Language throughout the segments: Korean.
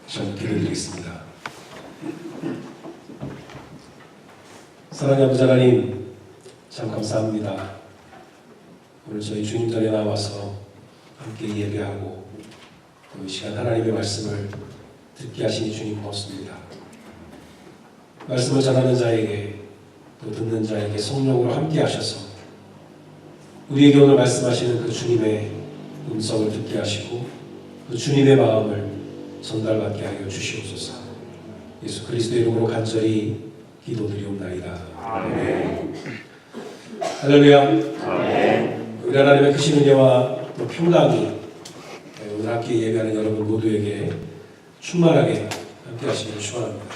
저는 기도드리겠습니다. 사랑하는 아버지 하나님, 참 감사합니다. 오늘 저희 주님 전에 나와서 함께 예배하고 또 이 시간 하나님의 말씀을 듣게 하시니 주님 고맙습니다. 말씀을 전하는 자에게 또 듣는 자에게 성령으로 함께 하셔서 우리에게 오늘 말씀하시는 그 주님의 음성을 듣게 하시고 그 주님의 마음을 전달받게 하여 주시옵소서. 예수 그리스도의 이름으로 간절히 기도드리옵나이다. 아멘. 할렐루야. 아멘. 우리 하나님의 크신 은혜와 또 평강이 오늘 함께 예배하는 여러분 모두에게 충만하게 함께 하시기를 축원합니다.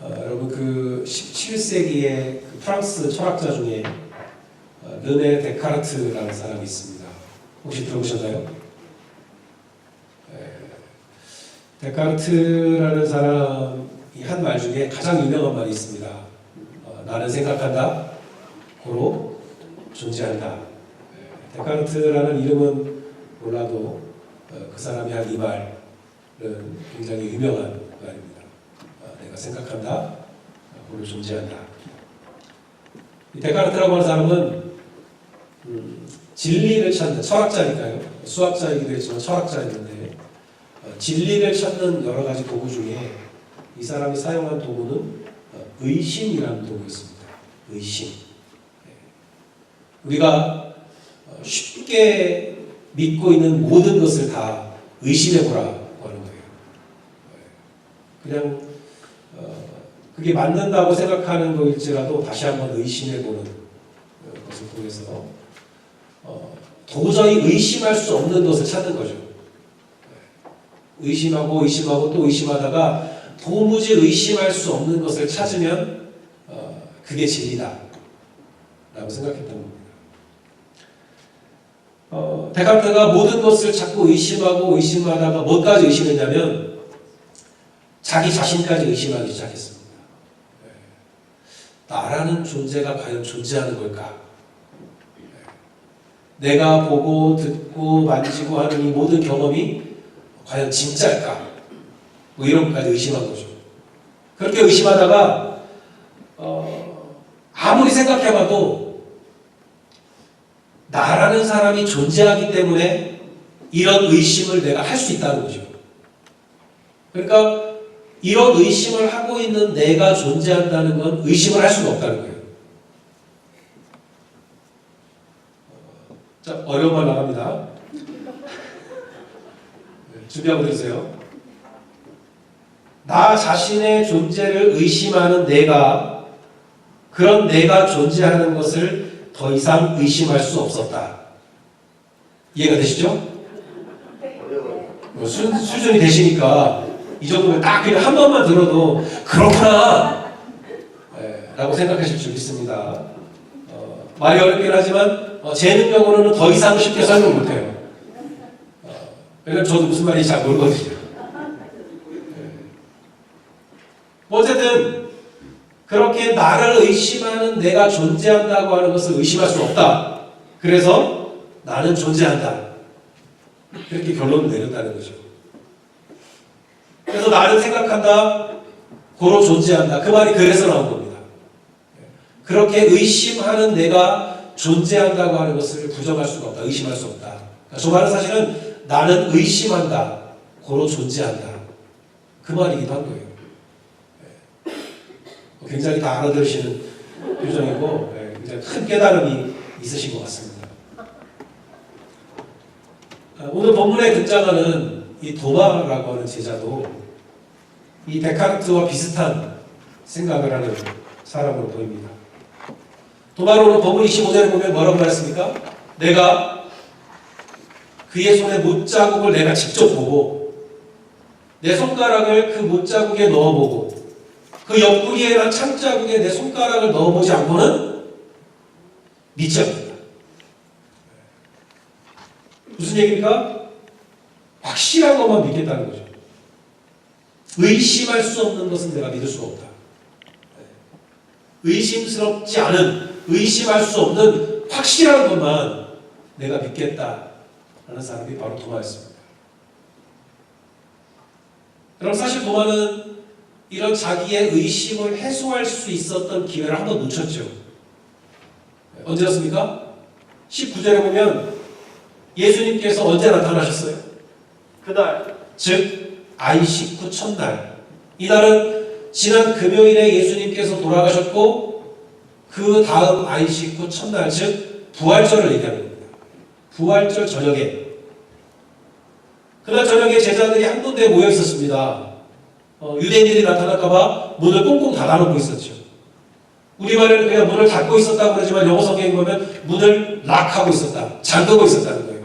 여러분 그 17세기의 그 프랑스 철학자 중에 르네 데카르트라는 사람이 있습니다. 혹시 들어보셨나요? 데카르트라는 사람이 한 말 중에 가장 유명한 말이 있습니다. 나는 생각한다, 고로 존재한다. 데카르트라는 이름은 몰라도 그 사람이 한 이 말은 굉장히 유명한 말입니다. 내가 생각한다, 고로 존재한다. 이 데카르트라고 하는 사람은 진리를 찾는 철학자니까요. 수학자이기도 했지만 철학자였는데 진리를 찾는 여러 가지 도구 중에 이 사람이 사용한 도구는 의심이라는 도구였습니다. 의심. 우리가 쉽게 믿고 있는 모든 것을 다 의심해보라고 하는 거예요. 그냥 그게 맞는다고 생각하는 거일지라도 다시 한번 의심해보는 것을 통해서 도저히 의심할 수 없는 것을 찾는 거죠. 의심하고 의심하고 또 의심하다가 도무지 의심할 수 없는 것을 찾으면 그게 진리다 라고 생각했던 겁니다. 데카르트가 모든 것을 자꾸 의심하고 의심하다가 뭐까지 의심했냐면 자기 자신까지 의심하기 시작했습니다. 나라는 존재가 과연 존재하는 걸까? 내가 보고 듣고 만지고 하는 이 모든 경험이 과연 진짜일까? 뭐 이런 것까지 의심한 거죠. 그렇게 의심하다가 아무리 생각해봐도 나라는 사람이 존재하기 때문에 이런 의심을 내가 할 수 있다는 거죠. 그러니까 이런 의심을 하고 있는 내가 존재한다는 건 의심을 할 수가 없다는 거예요. 자, 어려운 말 나갑니다. 준비하고 들으세요. 나 자신의 존재를 의심하는 내가, 그런 내가 존재하는 것을 더 이상 의심할 수 없었다. 이해가 되시죠? 수준이 되시니까 이 정도면 딱 그냥 한 번만 들어도 그렇구나 라고 생각하실 수 있습니다. 말이 어렵긴 하지만 제 능력으로는 더 이상 쉽게 설명 못해요. 왜냐면 저도 무슨 말인지 잘 모르거든요. 어쨌든 그렇게 나를 의심하는 내가 존재한다고 하는 것을 의심할 수 없다. 그래서 나는 존재한다. 그렇게 결론을 내렸다는 거죠. 그래서 나는 생각한다, 고로 존재한다. 그 말이 그래서 나온 겁니다. 그렇게 의심하는 내가 존재한다고 하는 것을 부정할 수가 없다. 의심할 수 없다. 저 말은 사실은 나는 의심한다, 고로 존재한다. 그 말이기도 한 거예요. 굉장히 다 알아들으시는 표정이고 굉장히 큰 깨달음이 있으신 것 같습니다. 오늘 본문에 등장하는 이 도마라고 하는 제자도 이 데카르트와 비슷한 생각을 하는 사람으로 보입니다. 도마로는 본문 25절에 보면 뭐라고 말했습니까? 내가 그의 손에 못자국을 내가 직접 보고 내 손가락을 그 못자국에 넣어보고 그 옆구리에 난 창자국에 내 손가락을 넣어보지 않고는 믿지 않는다. 무슨 얘기입니까? 확실한 것만 믿겠다는 거죠. 의심할 수 없는 것은 내가 믿을 수가 없다. 의심스럽지 않은, 의심할 수 없는 확실한 것만 내가 믿겠다라는 사람이 바로 도마였습니다. 그럼 사실 도마는 이런 자기의 의심을 해소할 수 있었던 기회를 한번 놓쳤죠. 언제였습니까? 19절에 보면 예수님께서 언제 나타나셨어요? 그날, 즉 안식 후 첫날. 이날은 지난 금요일에 예수님께서 돌아가셨고 그 다음 안식 후 첫날, 즉 부활절을 얘기하는 겁니다. 부활절 저녁에. 그날 저녁에 제자들이 한 군데에 모여 있었습니다. 유대인들이 나타날까봐 문을 꽁꽁 닫아놓고 있었죠. 우리말에는 그냥 문을 닫고 있었다고 그러지만 영어 성경에 보면 문을 락하고 있었다, 잠그고 있었다는 거예요.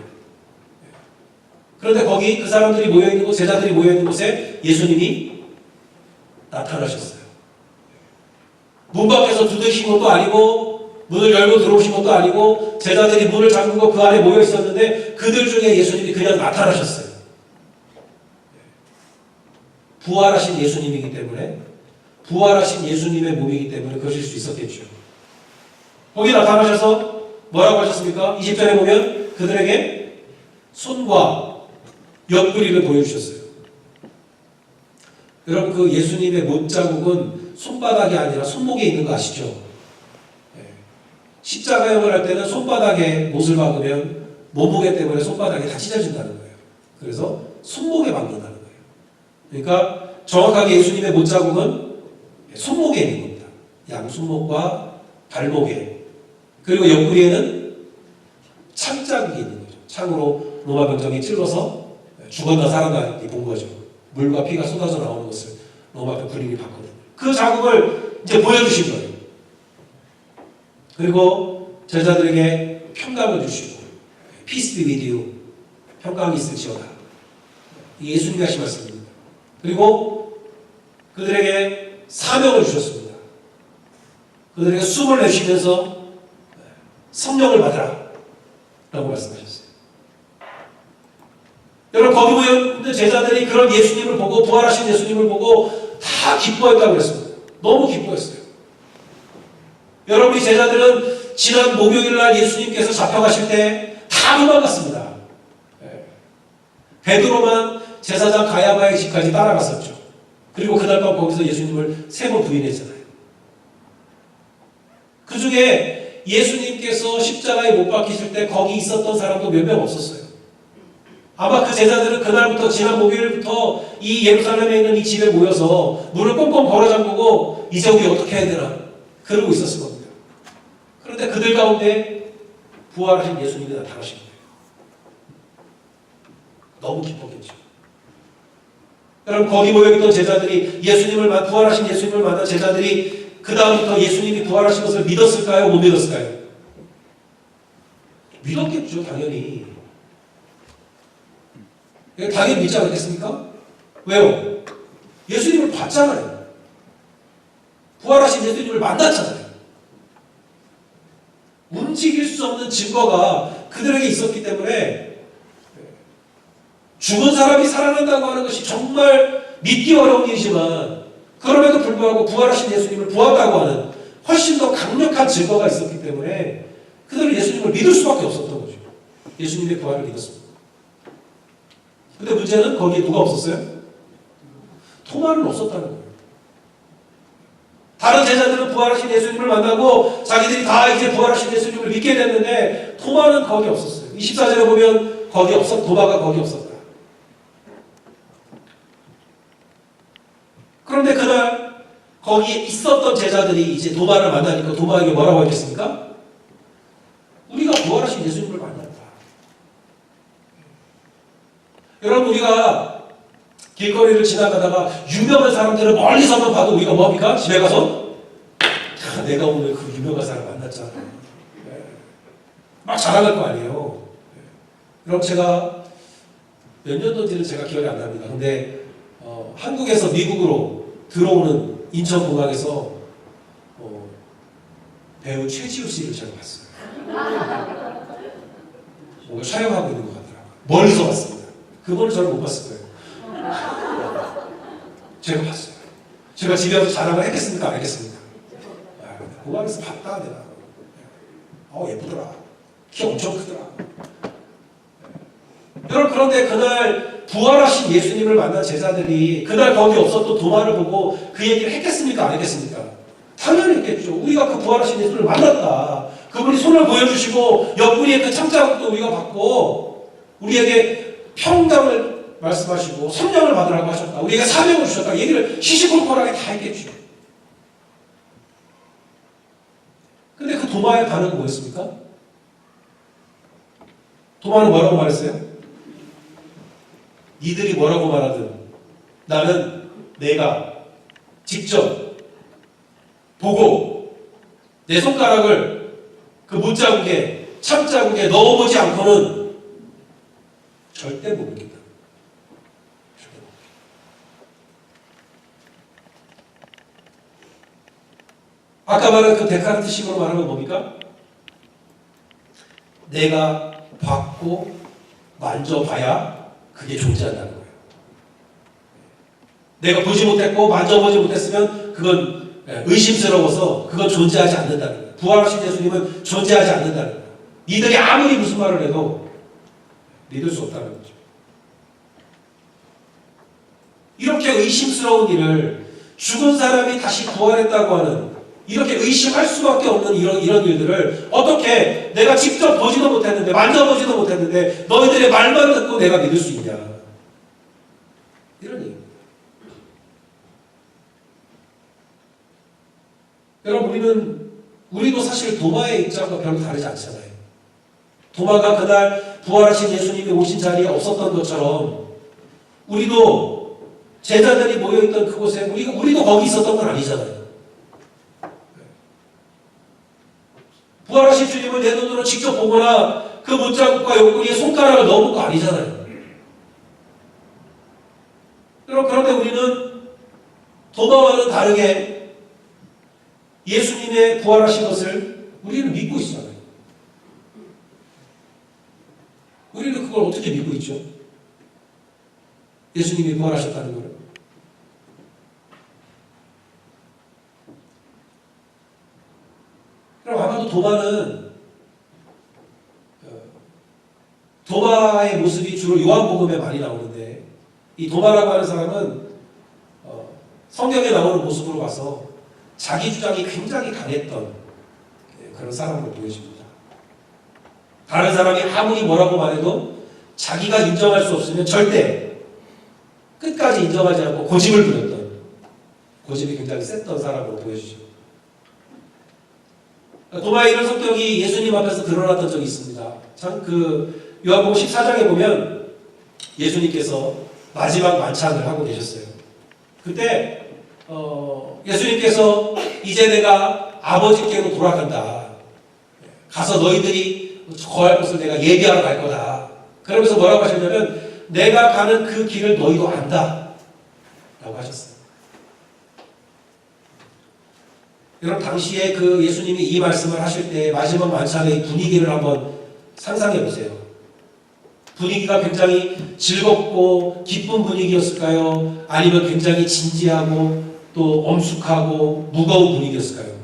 그런데 거기 그 사람들이 모여있는 곳, 제자들이 모여있는 곳에 예수님이 나타나셨어요. 문 밖에서 두드리신 것도 아니고 문을 열고 들어오신 것도 아니고 제자들이 문을 잠그고 그 안에 모여 있었는데 그들 중에 예수님이 그냥 나타나셨어요. 부활하신 예수님이기 때문에, 부활하신 예수님의 몸이기 때문에 그러실 수 있었겠죠. 거기 나타나셔서 뭐라고 하셨습니까? 20절에 보면 그들에게 손과 옆구리를 보여주셨어요. 여러분, 그 예수님의 못자국은 손바닥이 아니라 손목에 있는 거 아시죠? 십자가형을 할 때는 손바닥에 못을 박으면 몸무게 때문에 손바닥이 다 찢어진다는 거예요. 그래서 손목에 박는다는 거예요. 그러니까 정확하게 예수님의 못자국은 손목에 있는 겁니다. 양손목과 발목에. 그리고 옆구리에는 창자국이 있는 거죠. 창으로 로마 병정이 찔러서 죽었나 살았나 본 거죠. 물과 피가 쏟아져 나오는 것을 로마 군인이 봤거든요. 그 자국을 이제 보여주신 거예요. 그리고 제자들에게 평강을 주시고 Peace be with you. 평강이 있을지어다. 예수님이 하신 말씀입니다. 그리고 그들에게 사명을 주셨습니다. 그들에게 숨을 내쉬면서 성령을 받으라 라고 말씀하셨어요. 여러분, 거기 모여있는 제자들이 그런 예수님을 보고, 부활하신 예수님을 보고 다 기뻐했다고 그랬습니다. 너무 기뻐했어요. 여러분, 이 제자들은 지난 목요일날 예수님께서 잡혀가실 때 다 도망갔습니다. 베드로만 제사장 가야바의 집까지 따라갔었죠. 그리고 그날 밤 거기서 예수님을 3번 부인했잖아요. 그 중에 예수님께서 십자가에 못 박히실 때 거기 있었던 사람도 몇 명 없었어요. 아마 그 제자들은 그날부터, 지난 목요일부터 이 예루살렘에 있는 이 집에 모여서 문을 꽁꽁 걸어 잠그고 이제 우리 어떻게 해야 되나 그러고 있었을 겁니다. 그런데 그들 가운데 부활하신 예수님이 나타나신 거예요. 너무 기뻤겠죠. 여러분, 거기 모여있던 제자들이 부활하신 예수님을 만난 제자들이 그 다음부터 예수님이 부활하신 것을 믿었을까요? 못 믿었을까요? 믿었겠죠, 당연히. 당연히 믿지 않겠습니까? 왜요? 예수님을 봤잖아요. 부활하신 예수님을 만났잖아요. 움직일 수 없는 증거가 그들에게 있었기 때문에 죽은 사람이 살아난다고 하는 것이 정말 믿기 어려운 일이지만 그럼에도 불구하고 부활하신 예수님을 보았다고 하는 훨씬 더 강력한 증거가 있었기 때문에 그들은 예수님을 믿을 수밖에 없었던 거죠. 예수님의 부활을 믿었습니다. 근데 문제는 거기에 누가 없었어요? 토마는 없었다는 거예요. 다른 제자들은 부활하신 예수님을 만나고 자기들이 다 이제 부활하신 예수님을 믿게 됐는데 토마는 거기 없었어요. 24절에 보면 도마가 거기 없었다. 그런데 그날 거기에 있었던 제자들이 이제 도마를 만나니까 도마에게 뭐라고 했겠습니까? 우리가 부활하신 예수님을 만났다. 여러분, 우리가 길거리를 지나가다가 유명한 사람들을 멀리서만 봐도 우리가 뭐합니까? 집에 가서 내가 오늘 그 유명한 사람 만났잖아. 막 자랑할 거 아니에요. 그럼 제가 몇 년도인지는 제가 기억이 안 납니다. 근데 한국에서 미국으로 들어오는 인천공항에서 배우 최지우 씨를 제가 봤어요. 뭔가 촬영하고 있는 것 같더라고요. 멀리서 봤습니다. 그분을 저는 못 봤을 거예요. 제가 봤어요. 제가 집에 와서 자랑을 했겠습니까? 안 했겠습니까? 공항에서 봤다 내가. 예쁘더라. 키 엄청 크더라. 여러분, 그런데 그날 부활하신 예수님을 만난 제자들이 그날 거기 없었던 도마를 보고 그 얘기를 했겠습니까? 안 했겠습니까? 당연히 했겠죠. 우리가 그 부활하신 예수를 만났다. 그분이 손을 보여주시고 옆구리에 그 창자국도 우리가 받고 우리에게 평강을 말씀하시고 성령을 받으라고 하셨다. 우리에게 사명을 주셨다. 얘기를 시시콜콜하게 다 했겠죠. 근데 그 도마의 반응은 뭐였습니까? 도마는 뭐라고 말했어요? 니들이 뭐라고 말하든 나는 내가 직접 보고 내 손가락을 그 못자국에 참자국에 넣어보지 않고는 절대 못 믿겠다. 아까 말한 그 데카르트식으로 말하면 뭡니까? 내가 봤고 만져봐야 그게 존재한다는 거예요. 내가 보지 못했고 만져보지 못했으면 그건 의심스러워서 그건 존재하지 않는다는 거예요. 부활하신 예수님은 존재하지 않는다는 거예요. 니들이 아무리 무슨 말을 해도 믿을 수 없다는 거죠. 이렇게 의심스러운 일을 죽은 사람이 다시 부활했다고 하는 이렇게 의심할 수밖에 없는 이런 일들을 어떻게 내가 직접 보지도 못했는데 만져보지도 못했는데 너희들의 말만 듣고 내가 믿을 수 있냐. 이런 얘기입니다. 여러분 우리도 사실 도마의 입장과 별로 다르지 않잖아요. 도마가 그날 부활하신 예수님이 오신 자리에 없었던 것처럼 우리도 제자들이 모여있던 그곳에 우리도 거기 있었던 건 아니잖아요. 부활하신 주님을 내 눈으로 직접 보거나 그 못자국과 옆구리에 손가락을 넣어본 거 아니잖아요. 그런데 우리는 도마와는 다르게 예수님의 부활하신 것을 우리는 믿고 있잖아요. 우리는 그걸 어떻게 믿고 있죠? 예수님이 부활하셨다는 걸. 그럼 아마도 도마의 모습이 주로 요한복음에 많이 나오는데 이 도마라고 하는 사람은 성경에 나오는 모습으로 봐서 자기 주장이 굉장히 강했던 그런 사람으로 보여집니다. 다른 사람이 아무리 뭐라고 말해도 자기가 인정할 수 없으면 절대 끝까지 인정하지 않고 고집을 부렸던 고집이 굉장히 셌던 사람으로 보여지죠. 도마의 이런 성격이 예수님 앞에서 드러났던 적이 있습니다. 참 요한복음 14장에 보면 예수님께서 마지막 만찬을 하고 계셨어요. 그때 예수님께서 이제 내가 아버지께로 돌아간다. 가서 너희들이 거할 곳을 내가 예비하러 갈 거다. 그러면서 뭐라고 하셨냐면 내가 가는 그 길을 너희도 안다. 라고 하셨어요. 여러분 당시에 그 예수님이 이 말씀을 하실 때 마지막 만찬의 분위기를 한번 상상해 보세요. 분위기가 굉장히 즐겁고 기쁜 분위기였을까요? 아니면 굉장히 진지하고 또 엄숙하고 무거운 분위기였을까요?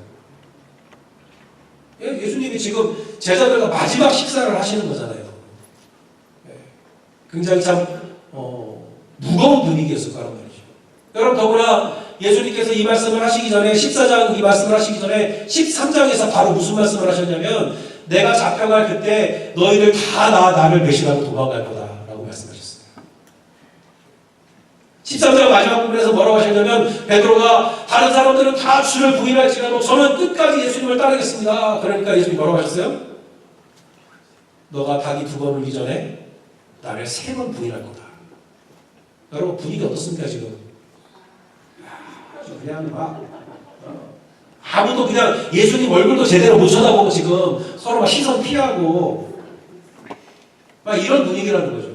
예수님이 지금 제자들과 마지막 식사를 하시는 거잖아요. 굉장히 참 무거운 분위기였을 거란 말이죠. 여러분 더구나 예수님께서 이 말씀을 하시기 전에 14장 이 말씀을 하시기 전에 13장에서 바로 무슨 말씀을 하셨냐면 내가 잡혀갈 그때 너희들 다 나를 배신하고 도망갈 거다라고 말씀하셨어요. 13장 마지막 부분에서 뭐라고 하셨냐면 베드로가 다른 사람들은 다 주를 부인할지라도 저는 끝까지 예수님을 따르겠습니다. 그러니까 예수님이 뭐라고 하셨어요? 너가 닭이 2번 울기 전에 나를 3번 부인할 거다. 여러분 분위기 어떻습니까 지금? 그냥 아무도 그냥 예수님 얼굴도 제대로 못 쳐다보고 지금 서로 막 시선 피하고 막 이런 분위기라는 거죠.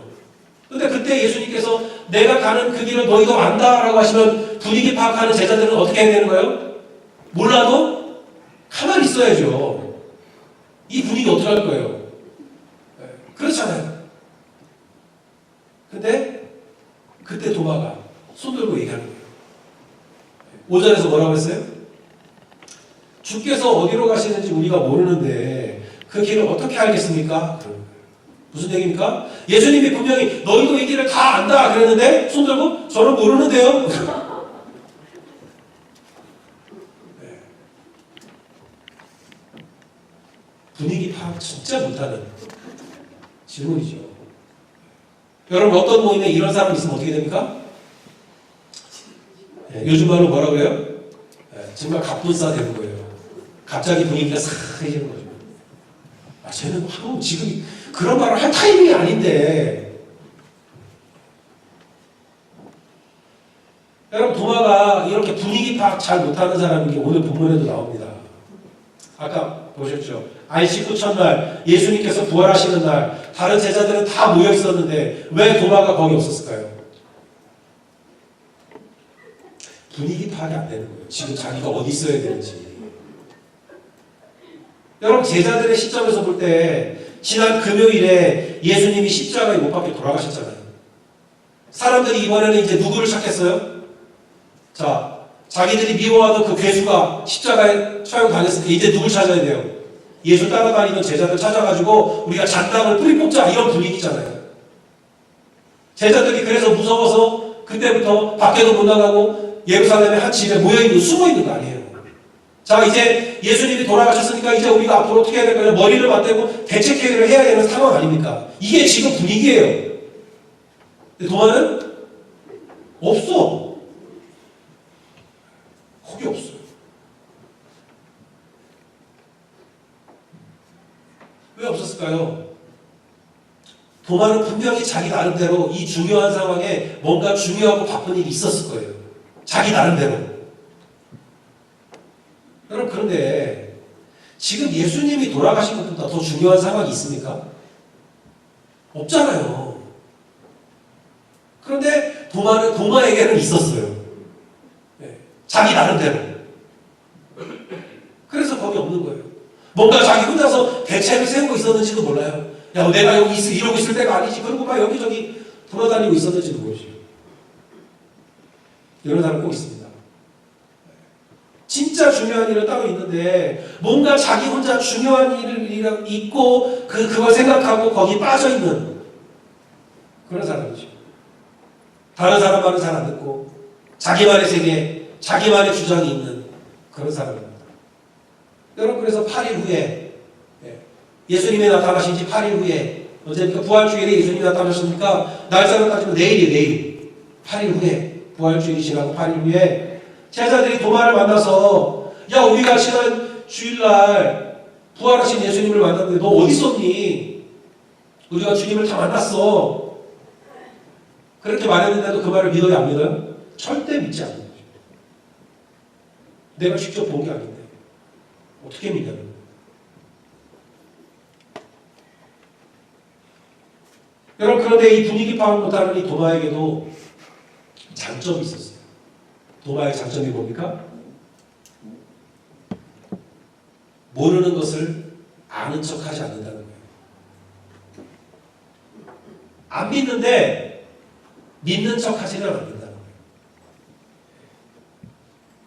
근데 그때 예수님께서 내가 가는 그 길을 너희도 안다라고 하시면 분위기 파악하는 제자들은 어떻게 해야 되는 거예요? 몰라도 가만히 있어야죠. 이 분위기 어떻게 할 거예요? 그렇잖아요. 근데 그때 도마가 손 들고 얘기하는 거예요. 5절에서 뭐라고 했어요? 주께서 어디로 가시는지 우리가 모르는데 그 길을 어떻게 알겠습니까? 무슨 얘기입니까? 예수님이 분명히 너희도 이 길을 다 안다 그랬는데 손 들고 저는 모르는데요. 네. 분위기 파악 진짜 못하는 질문이죠. 여러분 어떤 모임에 이런 사람 있으면 어떻게 됩니까? 네, 요즘 말로 뭐라고 해요? 네, 정말 갑분싸 되는 거예요. 갑자기 분위기가 싸해지는 거죠. 아, 쟤는 지금 그런 말을 할 타이밍이 아닌데. 여러분 도마가 이렇게 분위기 파악 잘 못하는 사람인 게 오늘 본문에도 나옵니다. 아까 보셨죠? 안식구 첫날 예수님께서 부활하시는 날 다른 제자들은 다 모여 있었는데 왜 도마가 거기 없었을까요? 분위기 파악이 안 되는 거예요. 지금 자기가 어디 있어야 되는지. 여러분 제자들의 시점에서 볼 때 지난 금요일에 예수님이 십자가에 못 박혀 돌아가셨잖아요. 사람들이 이번에는 이제 누구를 찾겠어요? 자, 자기들이 미워하던 그 괴수가 십자가에 처형당했으니까 이제 누굴 찾아야 돼요? 예수 따라다니는 제자들 찾아가지고 우리가 잔당을 뿌리 뽑자 이런 분위기잖아요. 제자들이 그래서 무서워서 그때부터 밖에도 못 나가고 예루살렘의 한 집에 모여있는 숨어있는 거 아니에요. 자, 이제 예수님이 돌아가셨으니까 이제 우리가 앞으로 어떻게 해야 될까요? 머리를 맞대고 대책회의를 해야 되는 상황 아닙니까? 이게 지금 분위기예요. 근데 도마는 없어. 거기 없어요. 왜 없었을까요? 도마는 분명히 자기 나름대로 이 중요한 상황에 뭔가 중요하고 바쁜 일이 있었을 거예요. 자기 나름대로. 여러분 그런데 지금 예수님이 돌아가신 것보다 더 중요한 상황이 있습니까? 없잖아요. 그런데 도마에게는 있었어요. 네. 자기 나름대로. 그래서 거기 없는 거예요. 뭔가 자기 혼자서 대책을 세우고 있었는지도 몰라요. 야, 내가 여기 이러고 있을 때가 아니지. 그러고 막 여기저기 돌아다니고 있었는지도 모르죠. 이런 사람 꼭 있습니다. 진짜 중요한 일은 따로 있는데 뭔가 자기 혼자 중요한 일을 있고 그걸 생각하고 거기 빠져있는 그런 사람이죠. 다른 사람 말은 잘 안 듣고 자기만의 세계, 자기만의 주장이 있는 그런 사람입니다. 여러분 그래서 8일 후에 예수님이 나타나신 지 8일 후에 언제니까 부활주일에 예수님이 나타나셨으니까 날짜를 따지면 내일이에요. 내일 8일 후에 부활주일이 지나고 8일 후에 제자들이 도마를 만나서 야 우리가 지난 주일날 부활하신 예수님을 만났는데 너 어디 있었니? 우리가 주님을 다 만났어. 그렇게 말했는데도 그 말을 믿어요 안 믿어요? 절대 믿지 않는 거죠. 내가 직접 본 게 아닌데 어떻게 믿냐면 여러분 그런데 이 분위기 파악 못하는 이 도마에게도 장점이 있었어요. 도마의 장점이 뭡니까? 모르는 것을 아는 척하지 않는다는 거예요. 안 믿는데 믿는 척하지는 않는다는 거예요.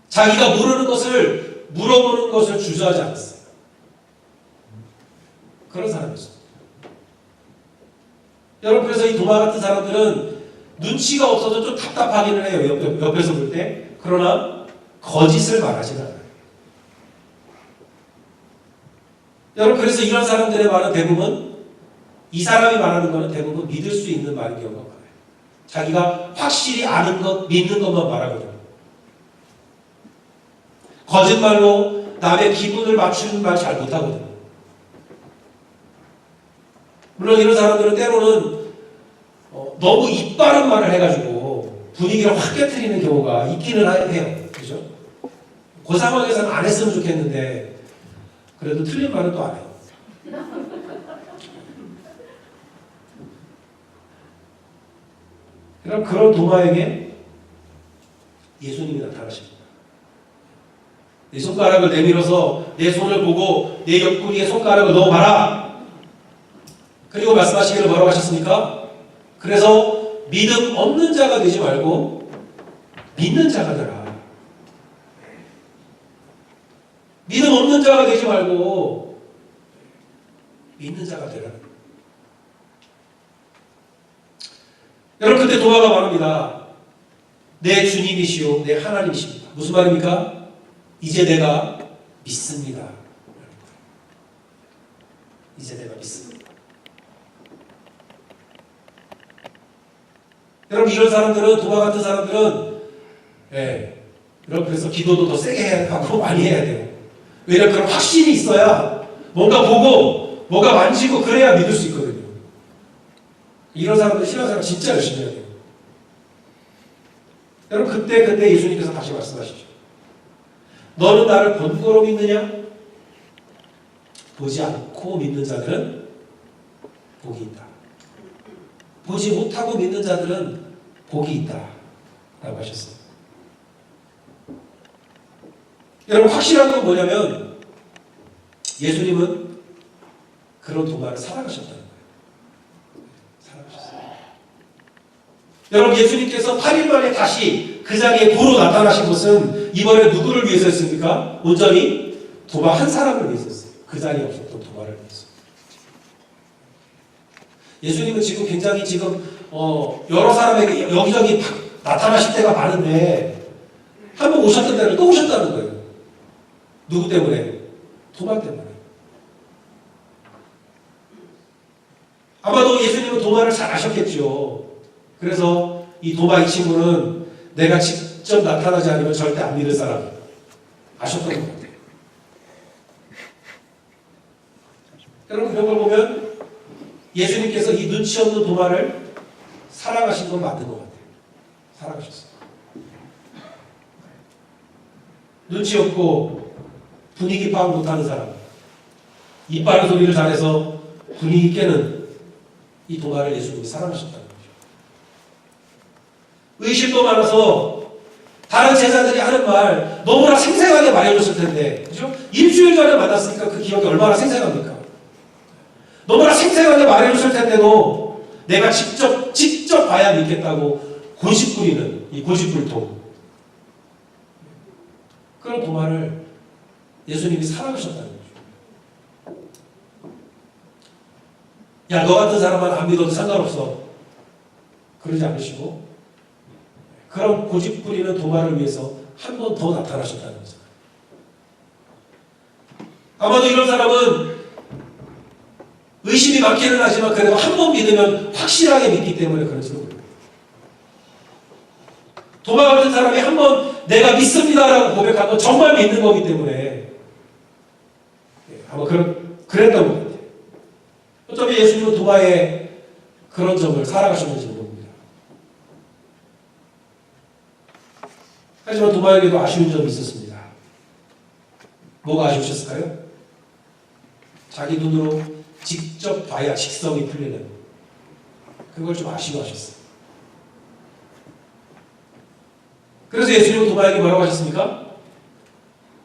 자기가 모르는 것을 물어보는 것을 주저하지 않았어요. 그런 사람이었어요. 여러분 그래서 이 도마 같은 사람들은 눈치가 없어서 좀 답답하기는 해요. 옆에서 볼 때. 그러나 거짓을 말하지는 않아요. 여러분 그래서 이런 사람들의 말은 대부분 이 사람이 말하는 것은 대부분 믿을 수 있는 말인 경우가 많아요. 자기가 확실히 아는 것, 믿는 것만 말하거든요. 거짓말로 남의 기분을 맞추는 말 잘 못하거든요. 물론 이런 사람들은 때로는 너무 입 바른 말을 해가지고 분위기를 확 깨트리는 경우가 있기는 해요. 그죠? 그 상황에서는 안 했으면 좋겠는데 그래도 틀린 말은 또 안 해요. 그럼 그런 도마에게 예수님이 나타나십니다. 내 손가락을 내밀어서 내 손을 보고 내 옆구리에 손가락을 넣어봐라. 그리고 말씀하시기를 뭐라고 하셨습니까? 그래서 믿음 없는 자가 되지 말고 믿는 자가 되라. 믿음 없는 자가 되지 말고 믿는 자가 되라. 여러분 그때 도마가 말합니다. 내 주님이시오 내 하나님이십니다. 무슨 말입니까? 이제 내가 믿습니다. 이제 내가 믿습니다. 여러분 이런 사람들은 도마 같은 사람들은 여러분 그래서 기도도 더 세게 해야 하고 많이 해야 돼요. 왜냐하면 그런 확신이 있어야 뭔가 보고 뭔가 만지고 그래야 믿을 수 있거든요. 이런 사람들 신앙생활 진짜 열심히 해야 돼요. 여러분 그때 예수님께서 다시 말씀하시죠. 너는 나를 본거로 믿느냐? 보지 않고 믿는 자들은 복이 있다. 보지 못하고 믿는 자들은 복이 있다 라고 하셨어요. 여러분 확실한 건 뭐냐면 예수님은 그런 도마를 살아가셨다는 거예요. 살아가셨어요. 여러분 예수님께서 8일 만에 다시 그 자리에 도로 나타나신 것은 이번에 누구를 위해서였습니까? 온전히 도마 한 사람을 위해서였어요. 그 자리에 없었던 도마를 위해서. 예수님은 지금 굉장히 여러 사람에게 여기저기 나타나실 때가 많은데 한 번 오셨던 데를 또 오셨다는 거예요. 누구 때문에? 도마 때문에. 아마도 예수님은 도마를 잘 아셨겠죠. 그래서 이 도마 이 친구는 내가 직접 나타나지 않으면 절대 안 믿을 사람 아셨던 것 같아요. 여러분 그런 걸 보면 예수님께서 이 눈치 없는 도마를 살아가신 건 맞는 것 같아요. 살아가셨어요. 눈치 없고 분위기 파악 못하는 사람, 이빨 소리를 잘해서 분위기 깨는 이 도마를 예수님이 사랑하셨다는 거죠. 의심도 많아서 다른 제자들이 하는 말 너무나 생생하게 말해줬을 텐데, 그죠? 일주일 전에 만났으니까 그 기억이 얼마나 생생합니까? 너무나 생생하게 말해줬을 텐데도 내가 직접 봐야 믿겠다고 고집부리는 이 고집불통, 그런 도마를 예수님이 사랑하셨다는 거죠. 야, 너 같은 사람만 안 믿어도 상관없어. 그러지 않으시고 그런 고집부리는 도마를 위해서 한 번 더 나타나셨다는 거죠. 아마도 이런 사람은 의심이 많기는 하지만 그래도 한 번 믿으면 확실하게 믿기 때문에 그런지도 모릅니다. 도마 같은 사람이 한 번 내가 믿습니다라고 고백하고 정말 믿는 거기 때문에 아마 그랬던 것 같아요. 어쩌면 예수님은 도마의 그런 점을 살아가셨는지 모릅니다. 하지만 도마에게도 아쉬운 점이 있었습니다. 뭐가 아쉬우셨을까요? 자기 눈으로 직접 봐야 직성이 풀리는 그걸 좀 아쉬워하셨어요. 그래서 예수님은 도마에게 뭐라고 하셨습니까?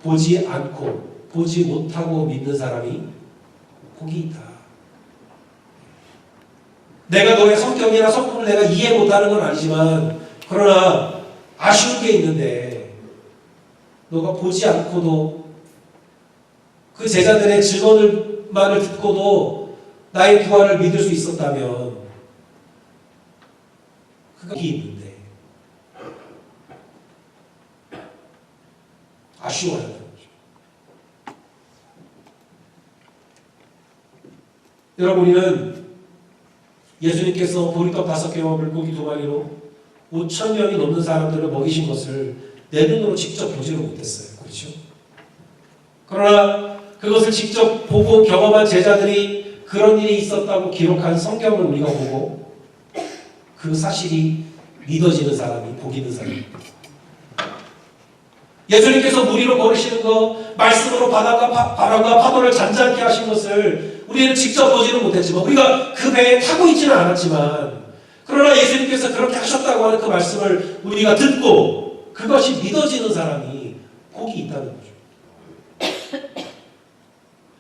보지 않고 보지 못하고 믿는 사람이 복이 있다. 내가 너의 성격이나 성품을 내가 이해 못하는 건 아니지만 그러나 아쉬운 게 있는데 너가 보지 않고도 그 제자들의 증언만을 듣고도 나의 부활을 믿을 수 있었다면 그게 있는데 아쉬워하는 거죠. 여러분, 우리는 예수님께서 보리떡 5개와 물고기 2마리로 5,000명이 넘는 사람들을 먹이신 것을 내 눈으로 직접 보지를 못했어요. 그렇죠? 그러나 그것을 직접 보고 경험한 제자들이 그런 일이 있었다고 기록한 성경을 우리가 보고 그 사실이 믿어지는 사람이 복 있는 사람입니다. 예수님께서 물 위로 걸으시는 거, 말씀으로 바람과 파도를 잔잔케 하신 것을 우리는 직접 보지는 못했지만, 우리가 그 배에 타고 있지는 않았지만, 그러나 예수님께서 그렇게 하셨다고 하는 그 말씀을 우리가 듣고 그것이 믿어지는 사람이 복이 있다는 거죠.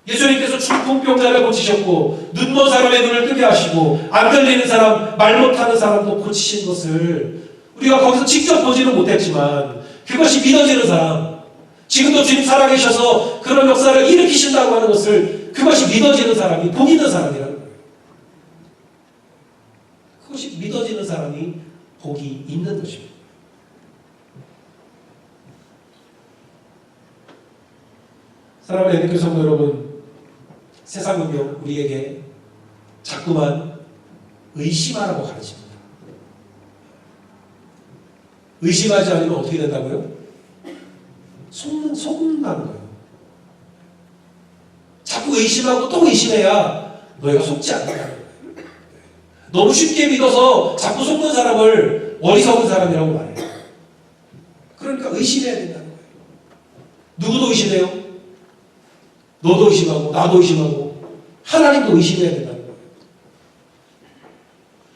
예수님께서 중풍병자를 고치셨고, 눈먼 사람의 눈을 뜨게 하시고, 안 들리는 사람, 말 못하는 사람도 고치신 것을 우리가 거기서 직접 보지는 못했지만 그것이 믿어지는 사람, 지금도 주님 살아계셔서 그런 역사를 일으키신다고 하는 것을, 그것이 믿어지는 사람이 복 있는 사람이라는 거예요. 그것이 믿어지는 사람이 복이 있는 것입니다. 사랑하는 애국교 성도 여러분, 세상은요 우리에게 자꾸만 의심하라고 가르칩니다. 의심하지 않으면 어떻게 된다고요? 속는다는 거예요. 자꾸 의심하고 또 의심해야 너희가 속지 않는다는 거예요. 너무 쉽게 믿어서 자꾸 속는 사람을 어리석은 사람이라고 말해요. 그러니까 의심해야 된다는 거예요. 누구도 의심해요? 너도 의심하고 나도 의심하고 하나님도 의심해야 된다는 거예요.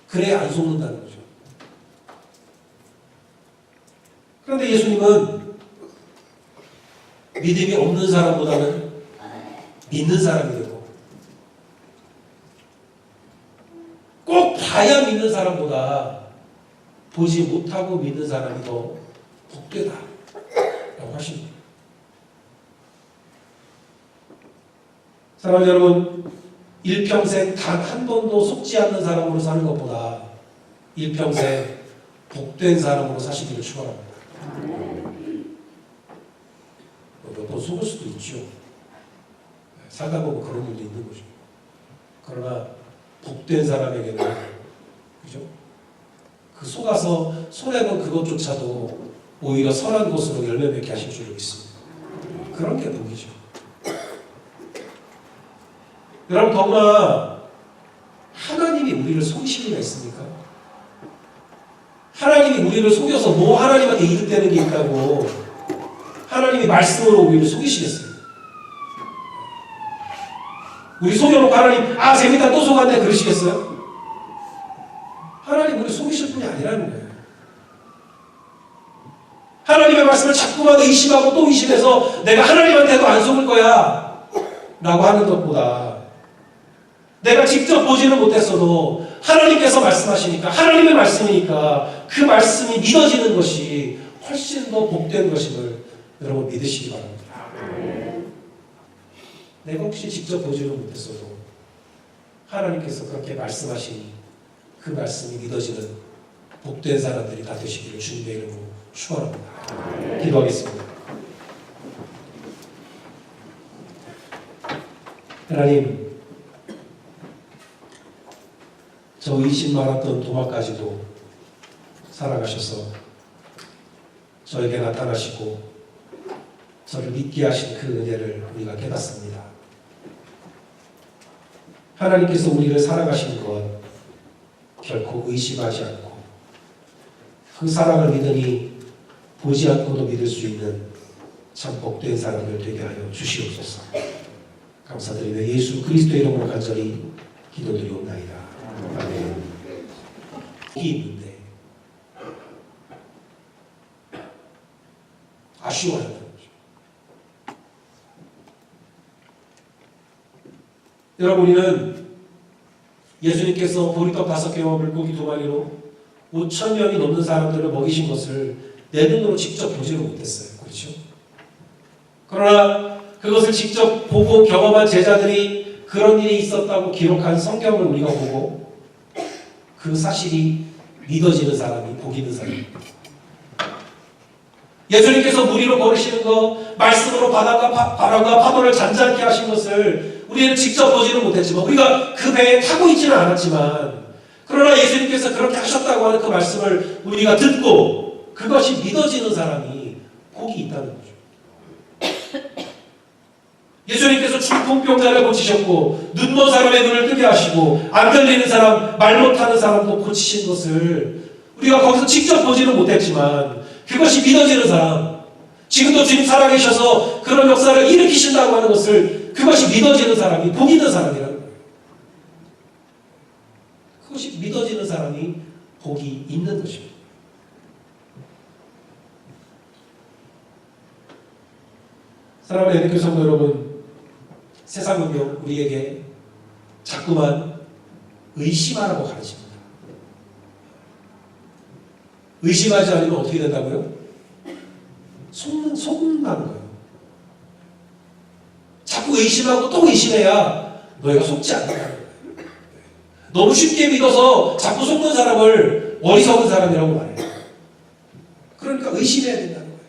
그래야 안 속는다는 거죠. 그런데 예수님은 믿음이 없는 사람보다는 믿는 사람이 되고 꼭 봐야 믿는 사람보다 보지 못하고 믿는 사람이 더 복되다 라고 하십니다. 사랑하는 여러분, 일평생 단 한 번도 속지 않는 사람으로 사는 것보다 일평생 복된 사람으로 사시기를 축원합니다. 몇 번 속을 수도 있죠. 살다 보면 그런 일도 있는 거죠. 그러나 복된 사람에게는 그죠? 그 속아서 손해본 그것조차도 오히려 선한 것으로 열매 맺게 하실 줄을 믿습니다. 그런 게 복이죠. 여러분, 더구나 하나님이 우리를 속이실 리가 있습니까? 하나님이 우리를 속여서 뭐 하나님한테 이득되는 게 있다고 하나님이 말씀으로 우리를 속이시겠어요? 우리 속여놓고 하나님 재밌다 또 속았네 그러시겠어요? 하나님 우리 속이실 분이 아니라는 거예요. 하나님의 말씀을 자꾸만 의심하고 또 의심해서 내가 하나님한테도 안 속을 거야 라고 하는 것보다 내가 직접 보지는 못했어도 하나님께서 말씀하시니까 하나님의 말씀이니까 그 말씀이 믿어지는 것이 훨씬 더 복된 것임을 여러분 믿으시기 바랍니다. 내가 혹시 직접 보지는 못했어도 하나님께서 그렇게 말씀하시니 그 말씀이 믿어지는 복된 사람들이 다 되시기를 주님의 이름으로 축원합니다. 기도하겠습니다. 하나님, 저 의심 많았던 도마까지도 살아가셔서 저에게 나타나시고 저를 믿게 하신 그 은혜를 우리가 깨닫습니다. 하나님께서 우리를 사랑하시는 것 결코 의심하지 않고 그 사랑을 믿으니 보지 않고도 믿을 수 있는 참 복된 사람들 되게 하여 주시옵소서. 감사드리며 예수 그리스도의 이름으로 간절히 기도드리옵나이다. 아멘. 복이 있는데 아쉬워한다는 거죠. 여러분, 우리는 예수님께서 보리떡 5개와 물고기 2마리로 5,000명이 넘는 사람들을 먹이신 것을 내 눈으로 직접 보지를 못했어요. 그렇죠? 그러나 그것을 직접 보고 경험한 제자들이 그런 일이 있었다고 기록한 성경을 우리가 보고 그 사실이 믿어지는 사람이 복 있는 사람입니다. 예수님께서 물 위로 걸으시는 것, 말씀으로 바람과 파도를 잔잔케 하신 것을 우리는 직접 보지는 못했지만 우리가 그 배에 타고 있지는 않았지만 그러나 예수님께서 그렇게 하셨다고 하는 그 말씀을 우리가 듣고 그것이 믿어지는 사람이 복이 있다는 거죠. 예수님께서 중풍병자를 고치셨고 눈먼 사람의 눈을 뜨게 하시고 안 들리는 사람, 말 못하는 사람도 고치신 것을 우리가 거기서 직접 보지는 못했지만 그것이 믿어지는 사람, 지금도 주님 살아계셔서 그런 역사를 일으키신다고 하는 것을 그것이 믿어지는 사람이 복 있는 사람이라는 거예요. 그것이 믿어지는 사람이 복이 있는 것입니다. 사랑하는 애국교 성도 여러분, 세상은요 우리에게 자꾸만 의심하라고 가르칩니다. 의심하지 않으면 어떻게 된다고요? 속는다는 거예요. 자꾸 의심하고 또 의심해야 너희가 속지 않는다는 거예요. 너무 쉽게 믿어서 자꾸 속는 사람을 어리석은 사람이라고 말해요. 그러니까 의심해야 된다는 거예요.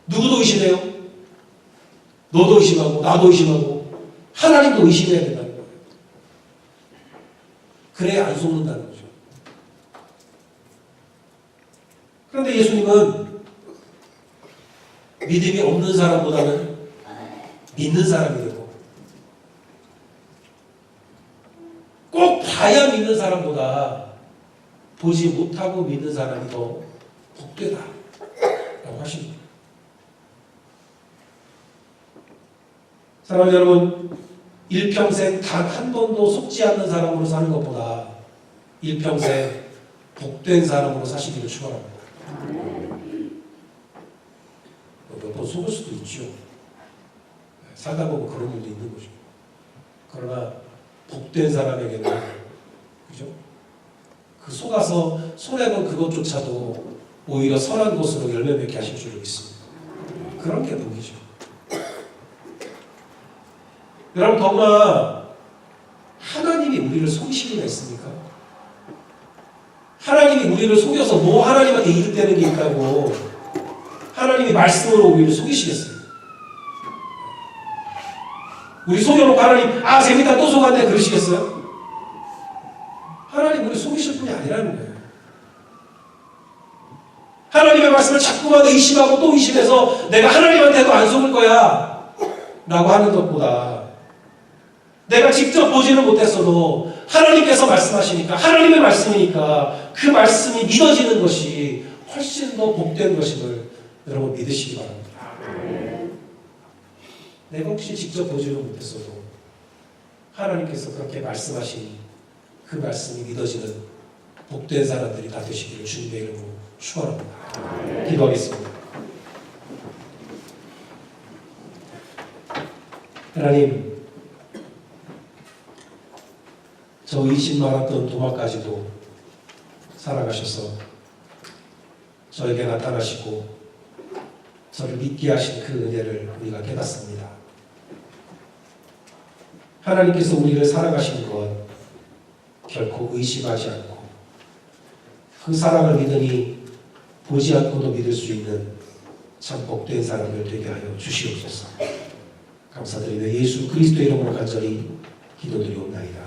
누구도 의심해요. 너도 의심하고 나도 의심하고 하나님도 의심해야 된다는 거예요. 그래야 안 속는다는 거죠. 그런데 예수님은 믿음이 없는 사람보다는 믿는 사람이 되고 꼭 봐야 믿는 사람보다 보지 못하고 믿는 사람이 더 복되다 라고 하십니다. 사랑하는 여러분, 일평생 단 한 번도 속지 않는 사람으로 사는 것보다 일평생 복된 사람으로 사시기를 축원합니다. 몇 번 속을 수도 있죠. 살다 보면 그런 일도 있는 거죠. 그러나 복된 사람에게는 그죠? 그 속아서 손해본 그것조차도 오히려 선한 것으로 열매 맺게 하실 줄을 믿습니다. 그런 게 복이죠. 여러분, 더구나 하나님이 우리를 속이실 리가 있습니까? 하나님이 우리를 속여서 뭐 하나님한테 이득되는 게 있다고 하나님이 말씀으로 우리를 속이시겠어요? 우리 속여놓고 하나님 재밌다 또 속았네 그러시겠어요? 하나님 우리 속이실 분이 아니라는 거예요. 하나님의 말씀을 자꾸만 의심하고 또 의심해서 내가 하나님한테도 안 속을 거야 라고 하는 것보다 내가 직접 보지는 못했어도 하나님께서 말씀하시니까 하나님의 말씀이니까 그 말씀이 믿어지는 것이 훨씬 더 복된 것임을 여러분 믿으시기 바랍니다. 내가 혹시 직접 보지는 못했어도 하나님께서 그렇게 말씀하신 그 말씀이 믿어지는 복된 사람들이 다 되시기를 주님의 이름으로 축원합니다. 기도하겠습니다. 하나님, 저 의심 많았던 도마까지도 살아가셔서 저에게 나타나시고 저를 믿게 하신 그 은혜를 우리가 깨닫습니다. 하나님께서 우리를 사랑하시는 것 결코 의심하지 않고 그 사랑을 믿으니 보지 않고도 믿을 수 있는 참 복된 사람을 되게 하여 주시옵소서. 감사드리며 예수 그리스도의 이름으로 간절히 기도드리옵나이다.